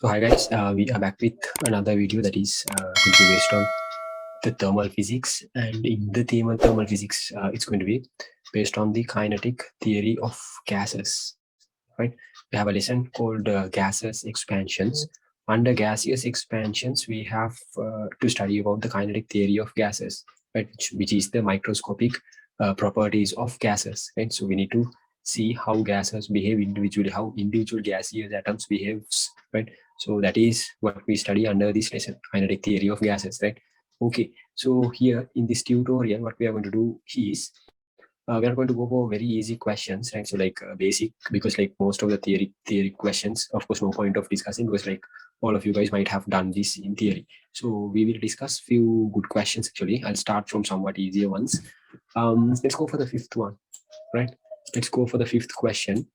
So hi guys, we are back with another video that is going to be based on the thermal physics, and in the theme of thermal physics, it's going to be based on the kinetic theory of gases. Right? We have a lesson called gaseous expansions. Under gaseous expansions, we have to study about the kinetic theory of gases, right? Which is the microscopic properties of gases. Right? So we need to see how gases behave individually, how individual gaseous atoms behaves, right? So that is what we study under this lesson, kinetic theory of gases, right? Okay, so here in this tutorial, what we are going to do is we are going to go for very easy questions, right? So like basic, because like most of the theory questions, of course, no point of discussing because like all of you guys might have done this in theory. So we will discuss few good questions. Actually, I'll start from somewhat easier ones. Let's go for the fifth one, right? Let's go for the fifth question.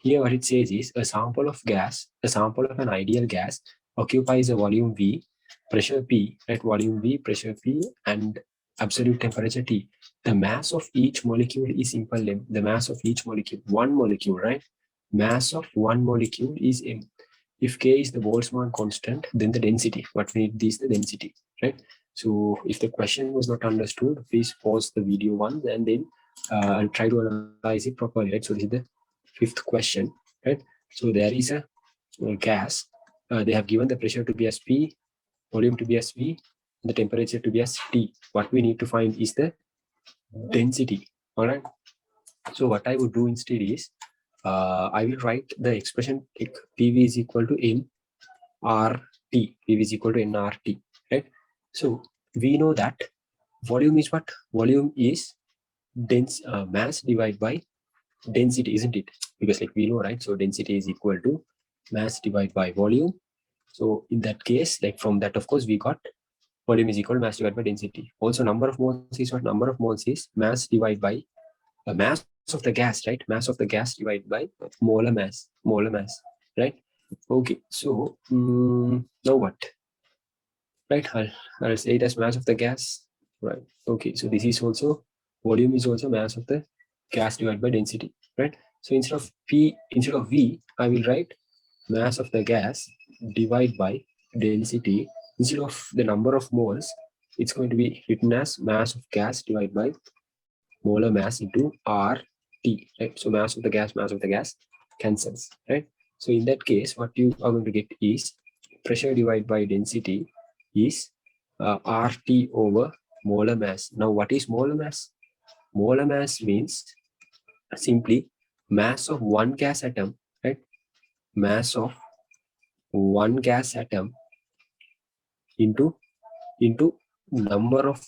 Here what it says is a sample of gas, a sample of an ideal gas occupies a volume V, pressure P, right? Volume V, pressure P, and absolute temperature T. The mass of each molecule is simple M. The mass of each molecule, one molecule, right? Mass of one molecule is M. If K is the Boltzmann constant, then the density. What we need is the density, right? So if the question was not understood, please pause the video once and then and try to analyze it properly, right? So this is the fifth question, right? So there is a gas. They have given the pressure to be as P, volume to be as V, and the temperature to be as T. What we need to find is the density. All right. So what I would do instead is I will write the expression like PV is equal to nRT. PV is equal to nRT. Right. So we know that volume is what? Volume is mass divided by density, isn't it? Because like we know, right? So density is equal to mass divided by volume. So in that case, like from that, of course, we got volume is equal to mass divided by density. Also, number of moles is what? Number of moles is mass divided by mass of the gas, right? Mass of the gas divided by molar mass, right? Okay, so now what? Right, I'll say it as mass of the gas, right? Okay, so this is also volume is also mass of the gas divided by density, right? So instead of V, I will write mass of the gas divided by density. Instead of the number of moles, it's going to be written as mass of gas divided by molar mass into RT, right? So mass of the gas cancels, right? So in that case, what you are going to get is pressure divided by density is RT over molar mass. Now, what is molar mass? Molar mass means simply mass of one gas atom, right? Mass of one gas atom into number of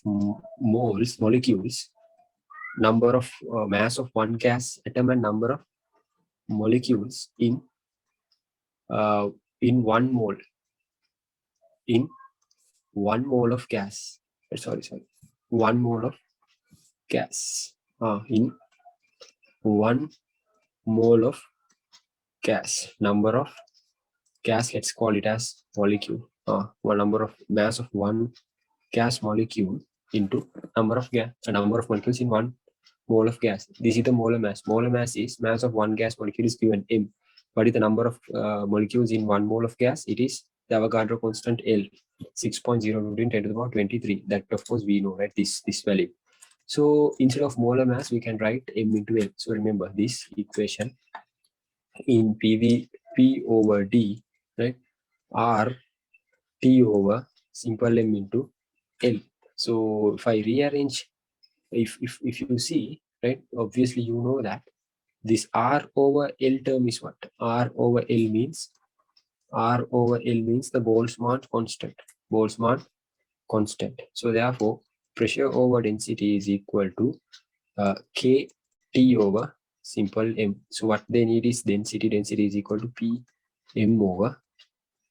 molecules, number of mass of one gas atom and number of molecules in 1 mole, in 1 mole of gas. Sorry, 1 mole of gas. In 1 mole of gas, number of gas, let's call it as molecule. One number of mass of one gas molecule into number of molecules in 1 mole of gas. This is the molar mass. Molar mass is mass of one gas molecule is given M. What is the number of molecules in 1 mole of gas? It is the Avogadro constant L, 6.0 10 to the power 23. That of course we know, right? This value. So instead of molar mass, we can write M into L. So remember this equation in PV P over D, right? R T over simple M into L. So if I rearrange, if you see, right, obviously you know that this R over L term is what? R over L means the Boltzmann constant. Boltzmann constant. So therefore, pressure over density is equal to KT over simple M. So what they need is density. Density is equal to PM over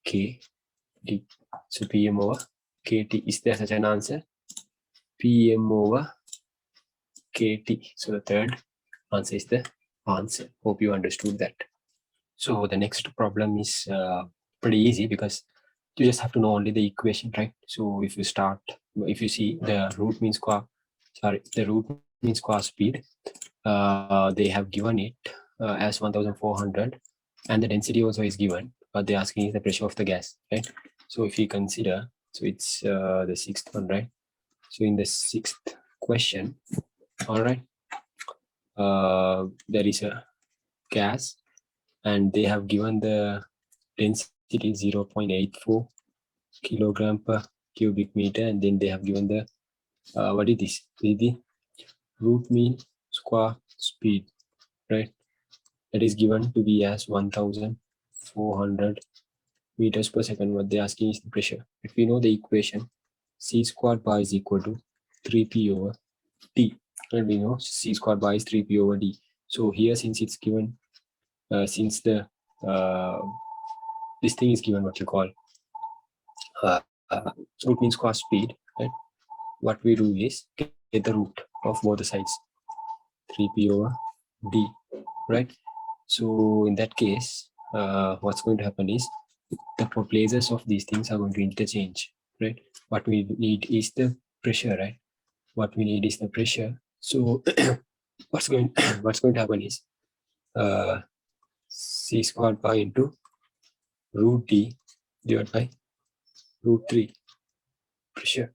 KT. So PM over KT. Is there such an answer? PM over KT. So the third answer is the answer. Hope you understood that. So the next problem is pretty easy because you just have to know only the equation, right? So if you see the root mean square speed, they have given it as 1400 and the density also is given. what they're asking is the pressure of the gas, right? So if you consider, so it's the sixth one, right? So in the sixth question, all right, there is a gas and they have given the density 0.84 kilogram per cubic meter, and then they have given the what is this? This is the root mean square speed, right? That is given to be as 1400 meters per second. What they're asking is the pressure. If we know the equation, c squared bar is equal to 3p over t, and we know c squared bar is 3p over d. So here, since it's given, since the this thing is given, what you call root mean square speed, right? What we do is get the root of both the sides, 3p over d, right? So in that case, what's going to happen is the places of these things are going to interchange, right? What we need is the pressure, right? What we need is the pressure. So what's going to happen is c squared pi into root d divided by root 3 pressure,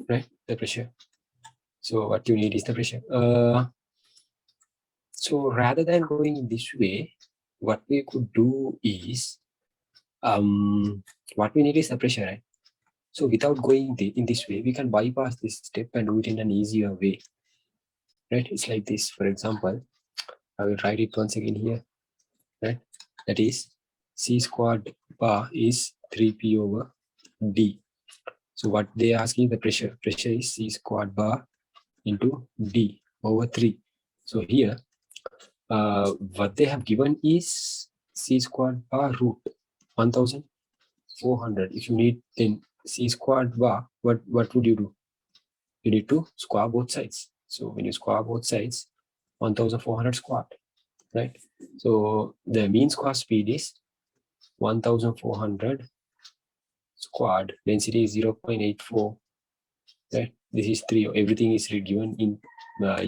right? The pressure. So what you need is the pressure. So rather than going this way, what we could do is what we need is the pressure, right? So without going in this way, we can bypass this step and do it in an easier way, right? It's like this. For example, I will write it once again here, right? That is c squared bar is 3p over d. So what they are asking the pressure. Pressure is c squared bar into d over 3. So here, what they have given is c squared bar root 1400. If you need then c squared bar, what would you do? You need to square both sides. So when you square both sides, 1400 squared, right? So the mean square speed is 1400 squared. Density is 0.84, right? This is 3. Everything is given in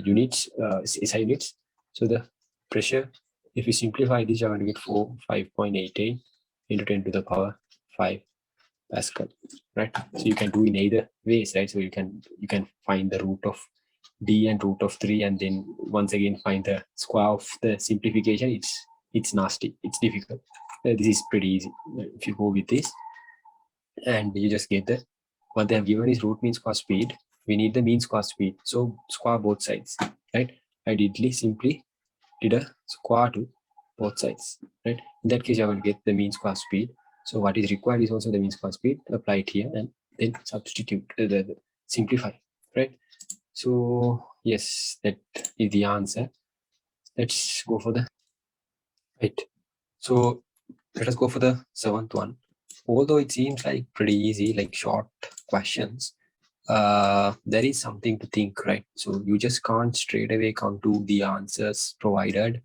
units, SI units. So the pressure, if you simplify this, you're going to get 5.88 into 10 to the power 5 Pascal, right? So you can do in either ways, right? So you can find the root of d and root of 3, and then once again find the square of the simplification. It's nasty, it's difficult. This is pretty easy if you go with this, and you just get the what they have given is root mean square speed. We need the mean square speed, so square both sides, right? I simply did a square to both sides, right? In that case, you're going to get the mean square speed. So what is required is also the mean square speed. Apply it here and then substitute the simplify, right? So yes, that is the answer. Let's go for the right. So let us go for the seventh one. Although it seems like pretty easy, like short questions, there is something to think, right? So you just can't straight away come to the answers provided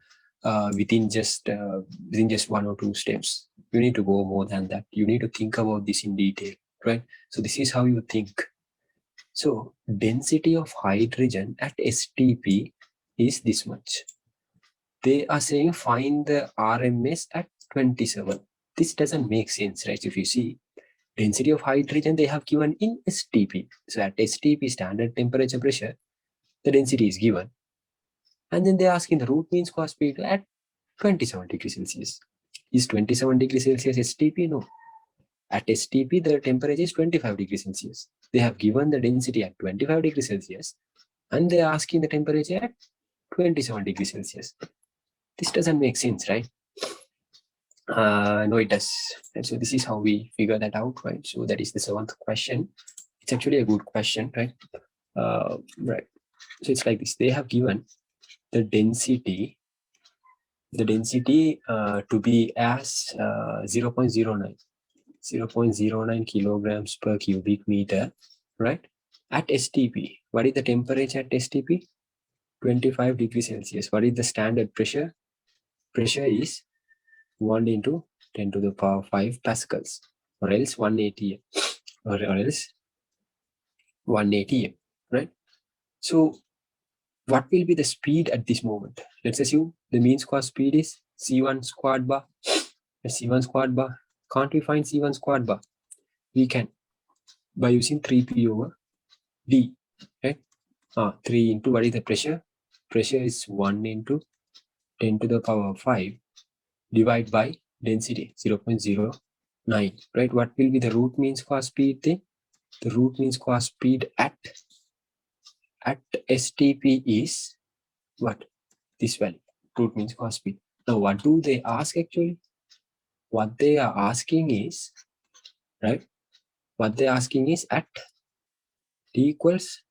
within just 1 or 2 steps. You need to go more than that. You need to think about this in detail, right? So this is how you think. So density of hydrogen at STP is this much. They are saying find the RMS at 27. This doesn't make sense, right? If you see density of hydrogen, they have given in STP. So at STP, standard temperature pressure, the density is given. And then they're asking the root mean square speed at 27 degrees Celsius. Is 27 degrees Celsius STP? No. At STP, the temperature is 25 degrees Celsius. They have given the density at 25 degrees Celsius, and they're asking the temperature at 27 degrees Celsius. This doesn't make sense, right? No, it does. And so this is how we figure that out, right? So that is the seventh question. It's actually a good question, right? Right. So it's like this. They have given the density to be as 0.09 kilograms per cubic meter, right? At STP. What is the temperature at STP? 25 degrees Celsius. What is the standard pressure? Pressure is 1 into 10 to the power 5 pascals, or else 180, or else 180, right? So what will be the speed at this moment? Let's assume the mean square speed is C1 squared bar C1 squared bar. Can't we find C1 squared bar? We can by using 3p over d, right? 3 into what is the pressure? Pressure is 1 into 10 to the power 5 divided by density 0.09, right? What will be the root mean square speed thing? The root mean square speed at STP is what? This value, root mean square speed. Now, what do they ask actually? What they are asking is, right? What they're asking is at T equals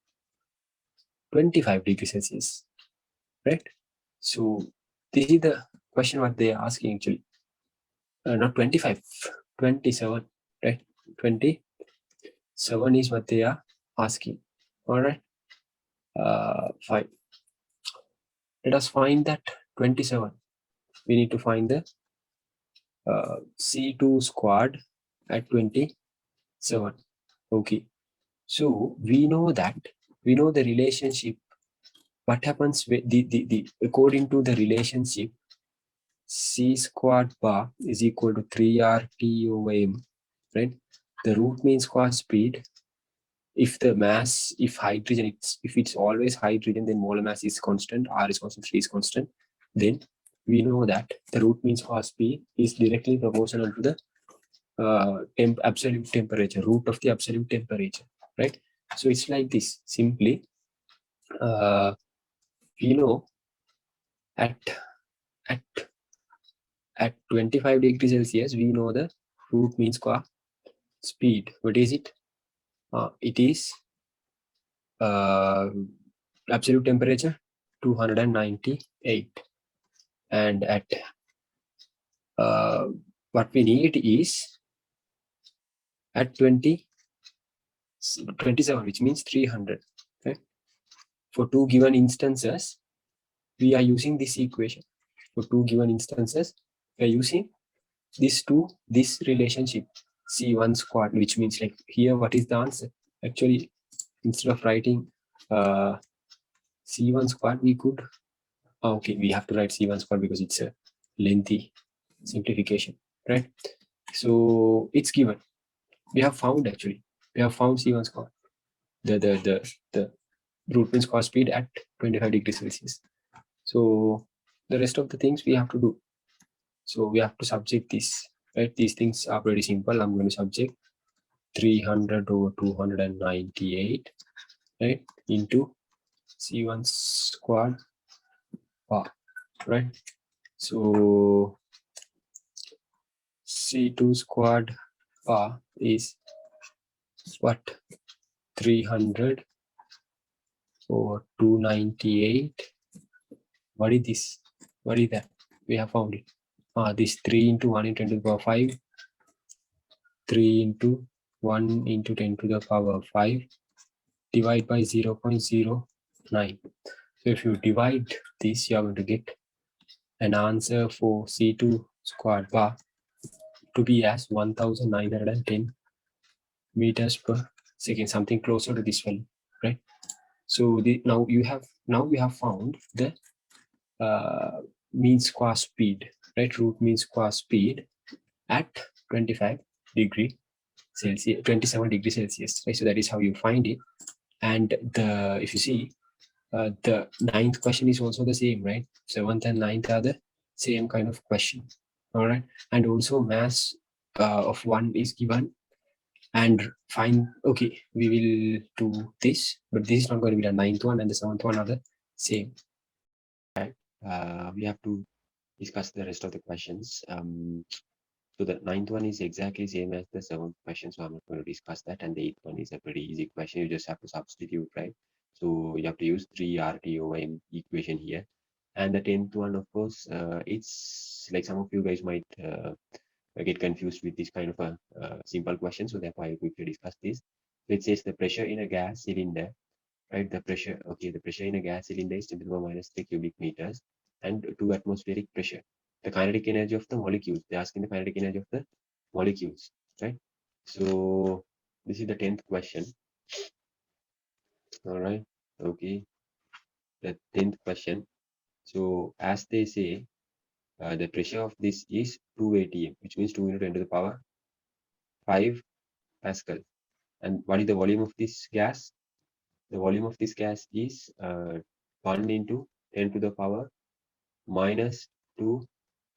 25 degrees Celsius, right? So this is the question what they are asking actually. Not 25, 27, right? 27 is what they are asking. All right. Fine. Let us find that 27. We need to find the C2 squared at 27. Okay. So we know that, we know the relationship. What happens with the according to the relationship, C squared bar is equal to 3RT over M, right? The root mean square speed. If the mass, if hydrogen, if it's always hydrogen, then molar mass is constant, R is constant, 3 is constant. Then we know that the root mean square speed is directly proportional to the absolute temperature, root of the absolute temperature, right? So it's like this. Simply, we know at at at 25 degrees Celsius, we know the root mean square speed. What is it? It is absolute temperature 298, and at what we need is at 27, which means 300. Okay? For two given instances, we are using this equation. For two given instances, we are using this relationship C1 squared, which means like here, what is the answer? Actually, instead of writing C1 squared, we could, okay, we have to write C1 squared because it's a lengthy simplification, right? So it's given. We have found actually, we have found C1 squared, the root mean square speed at 25 degrees Celsius. So the rest of the things we have to do. So we have to subject this, right? These things are pretty simple. I'm going to subject 300 over 298, right, into C1 squared bar, right? So C2 squared bar is what? 300 over 298. What is this? What is that? We have found it. This 3 into 1 into 10 to the power 5. 3 into 1 into 10 to the power 5 divided by 0.09. So if you divide this, you are going to get an answer for C2 squared bar to be as 1910 meters per second, something closer to this value, right? So now you have found the mean square speed, right? Root mean square speed at 25 degree Celsius, 27 degrees Celsius, right? So that is how you find it. And if you see, the ninth question is also the same, right? 7th and 9th are the same kind of question. All right. And also mass of 1 is given, and find, okay, we will do this, but this is not going to be the 9th one, and the 7th one are the same. Right. We have to discuss the rest of the questions. So the 9th one is exactly same as the 7th question, so I'm not going to discuss that. And the 8th one is a pretty easy question. You just have to substitute, right? So you have to use 3RT over M equation here. And the 10th one, of course, it's like some of you guys might get confused with this kind of a simple question. So therefore, I quickly discuss this. So it says the pressure in a gas cylinder, right? The pressure in a gas cylinder is 10 to the power minus 3 cubic meters and 2 atmospheric pressure. The kinetic energy of the molecules. They're asking the kinetic energy of the molecules, right? So this is the 10th question. All right. Okay. The 10th question. So as they say, The pressure of this is 2 atm, which means 2 into 10 to the power 5 Pascal. And what is the volume of this gas? The volume of this gas is 1 into 10 to the power minus 2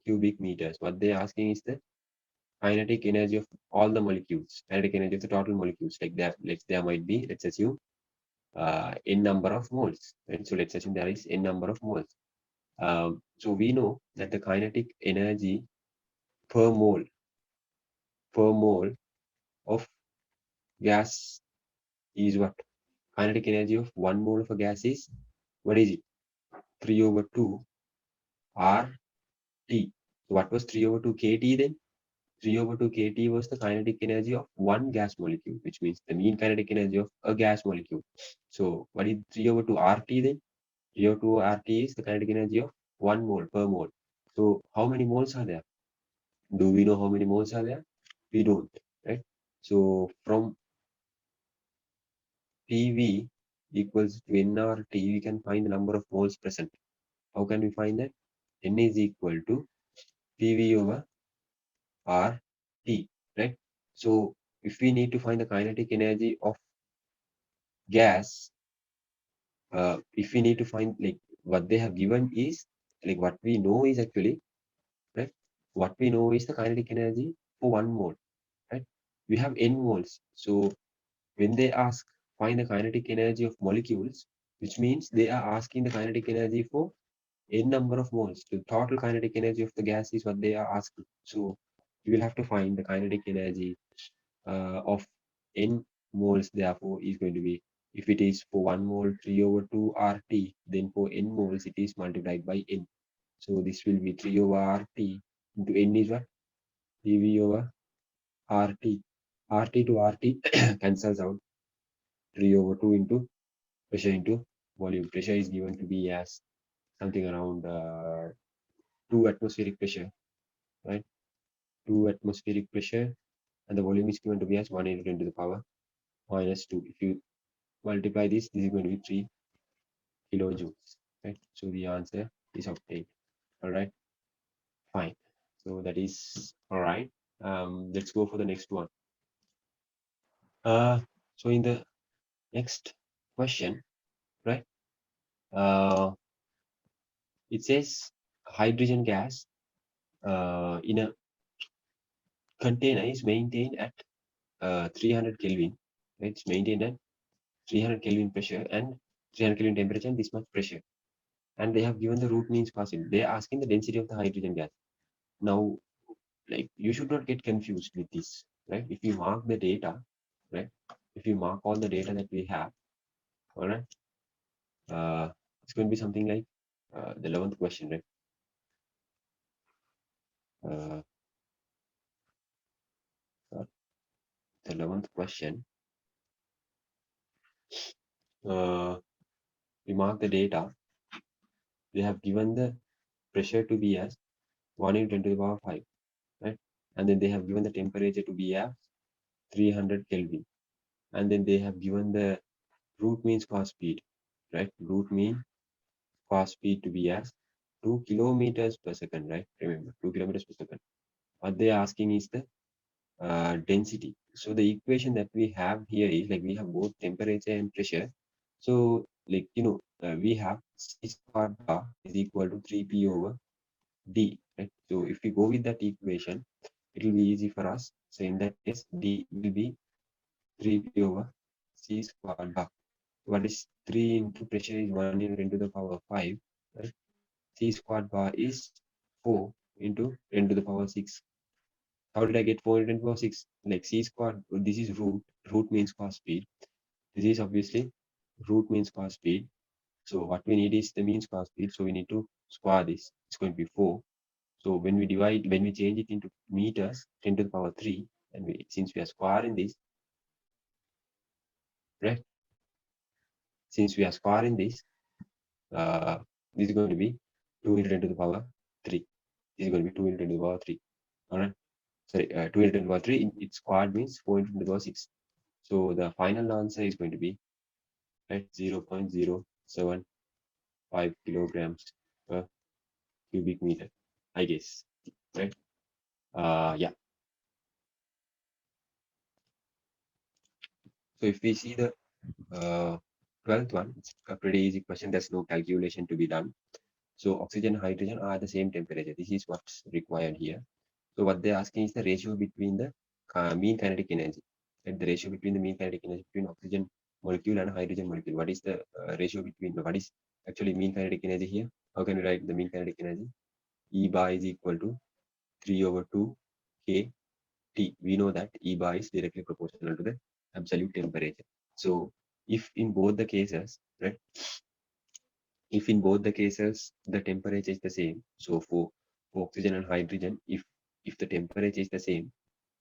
cubic meters. What they're asking is the kinetic energy of all the molecules, kinetic energy of the total molecules. Like that, there might be, let's assume, n number of moles. Right? So let's assume there is n number of moles. So we know that the kinetic energy per mole of gas is what? Kinetic energy of 1 mole of a gas is, what is it? 3 over 2 RT. So what was 3 over 2 kT then? 3 over 2 kT was the kinetic energy of one gas molecule, which means the mean kinetic energy of a gas molecule. So what is 3 over 2 RT then? 3 over 2 RT is the kinetic energy of 1 mole per mole. So how many moles are there? Do we know how many moles are there? We don't, right? So from PV equals to nRT, we can find the number of moles present. How can we find that? N is equal to PV over RT, right? So if we need to find the kinetic energy of gas, if we need to find, like, what they have given is, like, what we know is actually, right? What we know is the kinetic energy for 1 mole, right? We have n moles. So when they ask find the kinetic energy of molecules, which means they are asking the kinetic energy for n number of moles. The total kinetic energy of the gas is what they are asking. So you will have to find the kinetic energy of n moles, therefore is going to be, if it is for 1 mole 3 over 2 RT, then for n moles it is multiplied by n. So this will be 3 over RT into n is what? PV over RT. RT to RT cancels out. 3 over 2 into pressure into volume. Pressure is given to be as something around 2 atmospheric pressure, right? 2 atmospheric pressure, and the volume is given to be as 1 into 10 to the power minus 2. If you multiply this is going to be 3 kilojoules, right? So the answer is obtained. All right, fine. So that is all right. Let's go for the next one. So in the next question, right? It says hydrogen gas in a container is maintained at 300 Kelvin. Right? It's maintained at 300 Kelvin pressure and 300 Kelvin temperature and this much pressure. And they have given the root means possible. They are asking the density of the hydrogen gas. Now, like, you should not get confused with this, right? If you mark the data, right? If you mark all the data that we have, all right, it's going to be something like the 11th question, right? Uh, the 11th question, uh, we mark the data. They have given the pressure to be as 1 into 10 to the power 5, right? And then they have given the temperature to be as 300 Kelvin. And then they have given the root mean square speed, right? Root mean square speed to be as 2 kilometers per second, right? Remember, 2 kilometers per second. What they are asking is the density. So the equation that we have here is, like, we have both temperature and pressure. So, like, we have C squared bar is equal to 3P over D, right? So if we go with that equation, it will be easy for us. So in that case, D will be 3P over C squared bar. What is 3 into pressure is 1 into 10 to the power 5, right? C squared bar is 4 into 10 to the power 6. How did I get 4 into 10 to the power 6? Like, C squared, this is root. Root means cos speed. This is obviously root means cos speed. So what we need is the mean square speed. So we need to square this. It's going to be 4. So when we change it into meters, 10 to the power 3, and since we are squaring this, right? Since we are squaring this is going to be 2 into 10 to the power 3. This is going to be 2 into 10 to the power 3. All right. Sorry, 2 into 10 to the power 3. It's squared means 4 into 10 to the power 6. So the final answer is going to be, right, 0.075 kilograms per cubic meter. I guess, right? Yeah. So if we see the 12th one, it's a pretty easy question. There's no calculation to be done. So oxygen and hydrogen are the same temperature. This is what's required here. So what they're asking is the ratio between the mean kinetic energy. And the ratio between the mean kinetic energy between oxygen molecule and hydrogen molecule. What is the ratio between, what is actually mean kinetic energy here? How can we write the mean kinetic energy? E bar is equal to 3 over 2 K T. We know that E bar is directly proportional to the absolute temperature. So if in both the cases, right, if in both the cases the temperature is the same, so for oxygen and hydrogen, if the temperature is the same,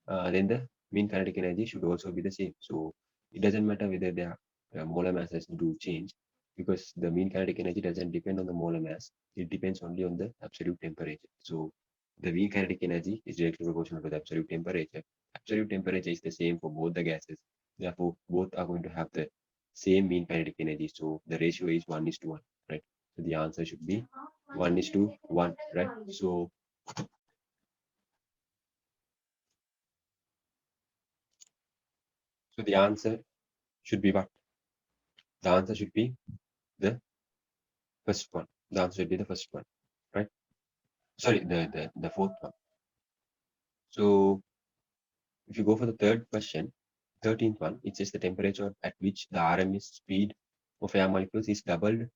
then the mean kinetic energy should also be the same. So it doesn't matter whether their molar masses do change, because the mean kinetic energy doesn't depend on the molar mass. It depends only on the absolute temperature. So the mean kinetic energy is directly proportional to the absolute temperature. Absolute temperature is the same for both the gases. Therefore, both are going to have the same mean kinetic energy. So the ratio is 1:1, right? So the answer should be 1:1, right? So the answer should be what? The answer should be the first one. The answer should be the first one, right? Sorry, the fourth one. So if you go for the third question, 13th one, it says the temperature at which the RMS speed of air molecules is doubled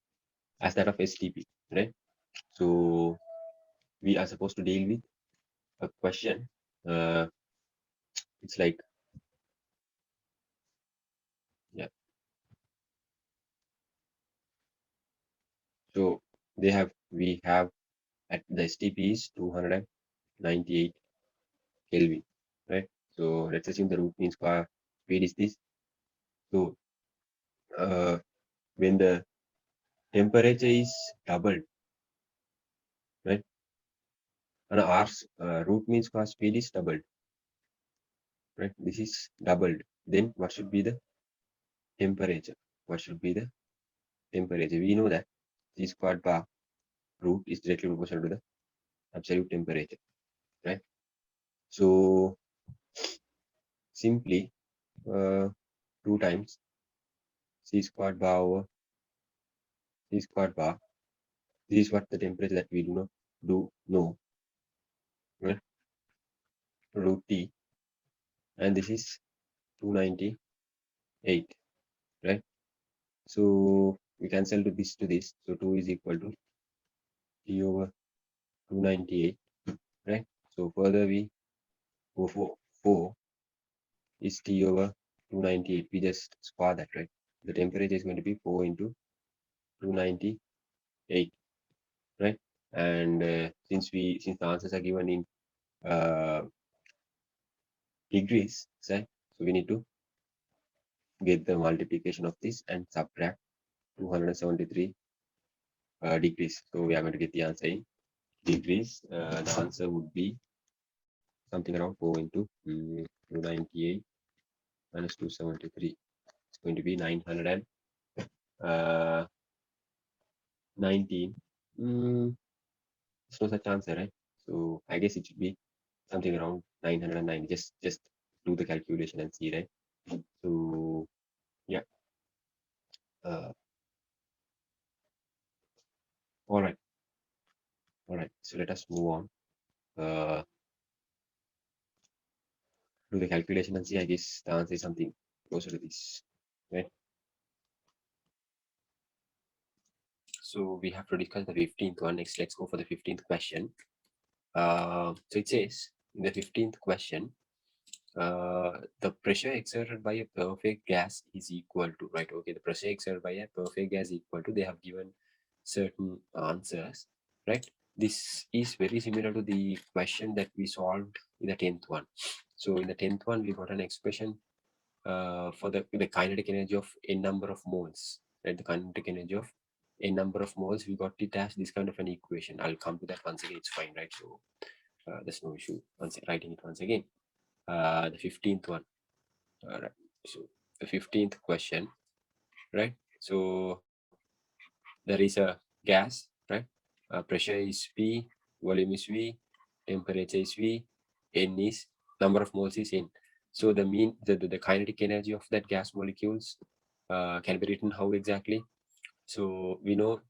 as that of STP, right? So we are supposed to deal with a question. It's like, yeah. So we have at the STP is 298 Kelvin, right? So let's assume the root mean square speed is this. So uh, when the temperature is doubled, right? And R's root mean square speed is doubled, right? This is doubled. Then what should be the temperature? What should be the temperature? We know that c squared bar root is directly proportional to the absolute temperature, right? So simply 2 times c squared bar over c squared bar. This is what the temperature that we do know, right? Root T, and this is 298, right? So we cancel to this. So 2 is equal to T over 298, right? So further we go for 4 is T over 298. We just square that, right? The temperature is going to be 4 into 298, right? And since the answers are given in uh, degrees, right? So we need to get the multiplication of this and subtract 273 degrees. So we are going to get the answer in degrees. The answer would be something around 4 into 298 minus 273. It's going to be 919. There's no such answer, right? So I guess it should be something around 909. Just do the calculation and see, right? So yeah. Uh, all right. All right. So let us move on. Uh, do the calculation and see. I guess the answer is something closer to this, right? So we have to discuss the 15th one. Next, let's go for the 15th question. So it says in the 15th question, the pressure exerted by a perfect gas is equal to, right? Okay, the pressure exerted by a perfect gas is equal to, they have given certain answers, right? This is very similar to the question that we solved in the 10th one. So in the 10th one, we got an expression for the kinetic energy of n number of moles, right? The kinetic energy of n number of moles, we got it as this kind of an equation. I'll come to that once again, it's fine, right? So there's no issue once writing it once again. The 15th one. All right. So the 15th question, right? So there is a gas, right? Pressure is P. volume is V, temperature is V, N is number of moles is N. So the mean the kinetic energy of that gas molecules can be written how exactly? So we know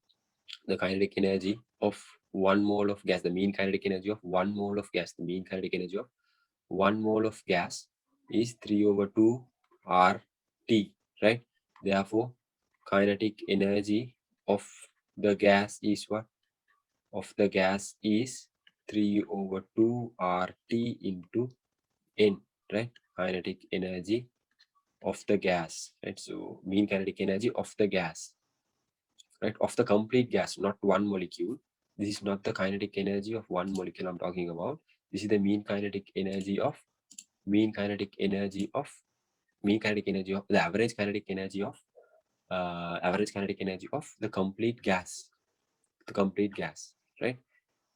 the kinetic energy of 1 mole of gas, the mean kinetic energy of 1 mole of gas, the mean kinetic energy of 1 mole of gas is 3 over 2 RT, right? Therefore, kinetic energy of the gas is what? Of the gas is 3 over 2 RT into N, right? Kinetic energy of the gas, right? So mean kinetic energy of the gas, right? Of the complete gas, not one molecule. This is not the kinetic energy of one molecule I'm talking about. This is the mean kinetic energy of mean kinetic energy of mean kinetic energy of the average kinetic energy of the complete gas, right?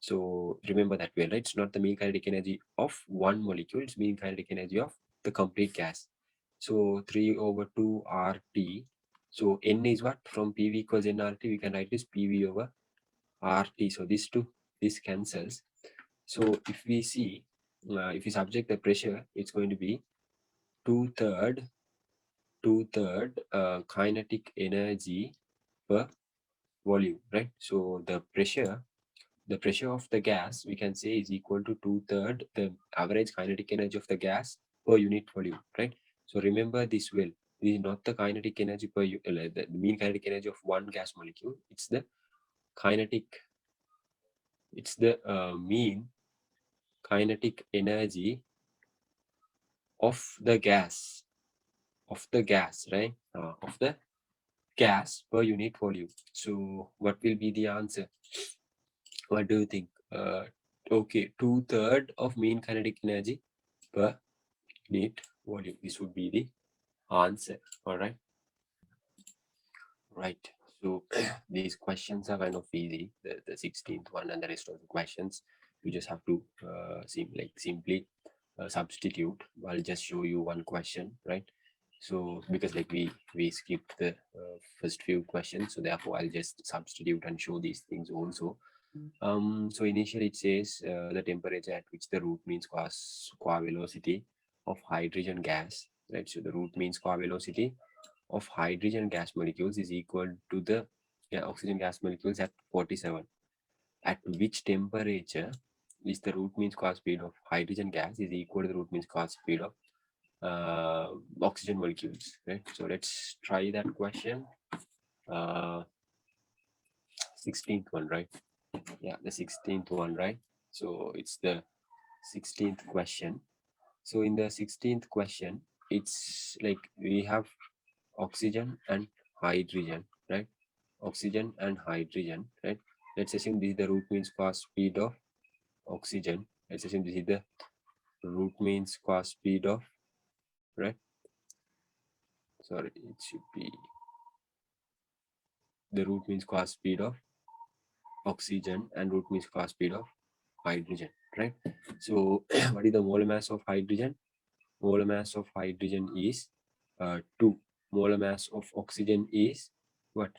So remember that well, right? It's not the mean kinetic energy of one molecule, it's mean kinetic energy of the complete gas. So 3 over 2 RT. So N is what? From PV equals nRT, we can write this PV over RT. So this cancels. So if we see, if we subject the pressure, it's going to be two-third kinetic energy per volume, right? So the pressure of the gas we can say is equal to two-third the average kinetic energy of the gas per unit volume, right? So remember this well. This is not the kinetic energy the mean kinetic energy of one gas molecule. Kinetic. It's the mean kinetic energy of the gas, right? Of the gas per unit volume. So what will be the answer? What do you think? Okay, two-third of mean kinetic energy per unit volume. This would be the answer. All right. Right. So these questions are kind of easy. The 16th one and the rest of the questions, you just have to simply substitute. I'll just show you one question, right? So because like we skipped the first few questions, so therefore I'll just substitute and show these things also. So initially it says the temperature at which the root mean square velocity of hydrogen gas, right? So the root mean square velocity of hydrogen gas molecules is equal to the oxygen gas molecules at 47. At which temperature is the root mean square speed of hydrogen gas is equal to the root mean square speed of oxygen molecules, right? So let's try that question. 16th one, right? Yeah, the 16th one, right? So it's the 16th question. So in the 16th question, it's like we have oxygen and hydrogen, right? Oxygen and hydrogen, right? Let's assume this is the root mean square speed of oxygen. Let's assume this is the root mean square speed of, right? Sorry, it should be the root mean square speed of oxygen and root mean square speed of hydrogen, right? So what is the molar mass of hydrogen? Molar mass of hydrogen is 2. Molar mass of oxygen is what?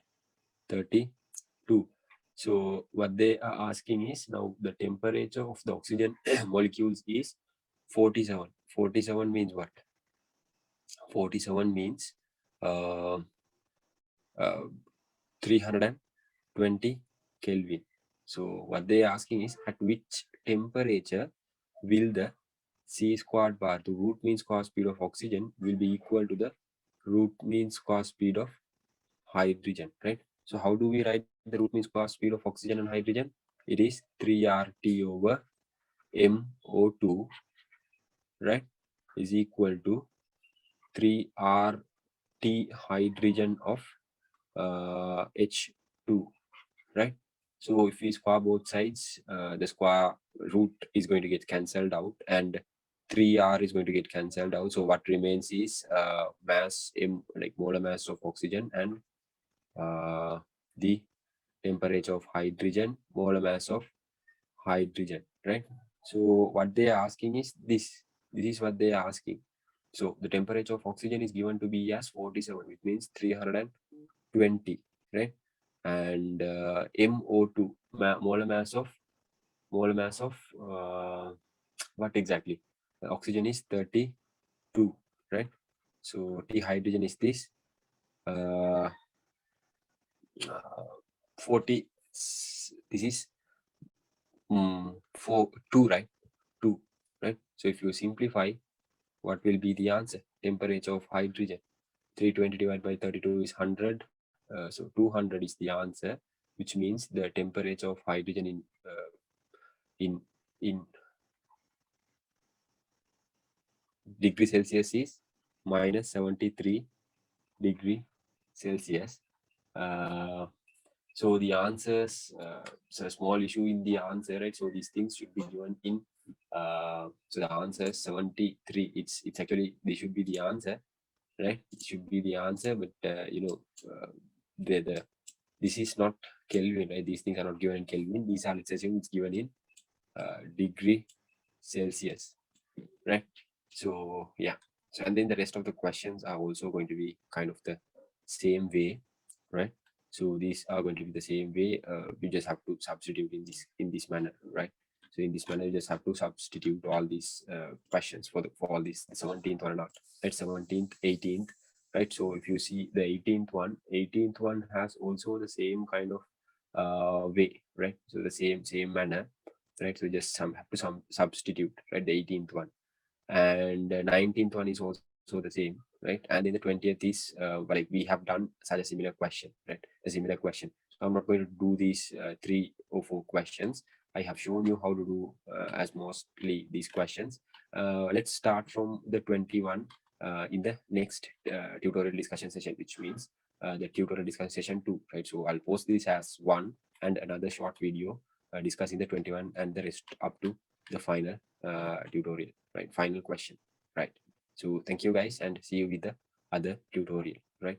32. So what they are asking is now the temperature of the oxygen molecules is 47. 47 means what? 47 means uh, uh, 320 Kelvin. So what they are asking is at which temperature will the c squared bar, the root mean square speed of oxygen will be equal to the root mean square speed of hydrogen, right? So how do we write the root mean square speed of oxygen and hydrogen? It is 3RT over MO2, right, is equal to 3RT hydrogen of H2, right? So if we square both sides, the square root is going to get cancelled out and 3R is going to get cancelled out. So what remains is mass, like molar mass of oxygen and the temperature of hydrogen, molar mass of hydrogen, right? So what they are asking is this. This is what they are asking. So the temperature of oxygen is given to be as 47, which means 320, right? And MO2, molar mass of mole mass of what exactly? Oxygen is 32, right? So T hydrogen is this. Uh, 40. This is 2, right? 2, right? So if you simplify, what will be the answer? Temperature of hydrogen. 320 divided by 32 is 100. So 200 is the answer, which means the temperature of hydrogen in in degree Celsius is minus 73 degree Celsius. Uh, so the answers, so a small issue in the answer, right? So these things should be given in. So the answer is 73. It's actually, they should be the answer, right? It should be the answer, but the this is not Kelvin, right? These things are not given in Kelvin. These are, let's assume it's given in degree Celsius, right? So yeah. So and then the rest of the questions are also going to be kind of the same way, right? So these are going to be the same way. You just have to substitute in this manner, right? So in this manner, you just have to substitute all these questions for all these 17th one or not, right? 17th, 18th, right? So if you see the 18th one has also the same kind of way, right? So the same manner, right? So just some have to some substitute, right? The 18th one, and 19th one is also the same, right? And then the 20th is like we have done such a similar question, right? A similar question. So I'm not going to do these 3 or 4 questions. I have shown you how to do as mostly these questions. Let's start from the 21 in the next tutorial discussion session, which means the tutorial discussion session 2, right? So I'll post this as one and another short video discussing the 21 and the rest up to the final tutorial, right? Final question, right? So thank you guys, and see you with the other tutorial, right?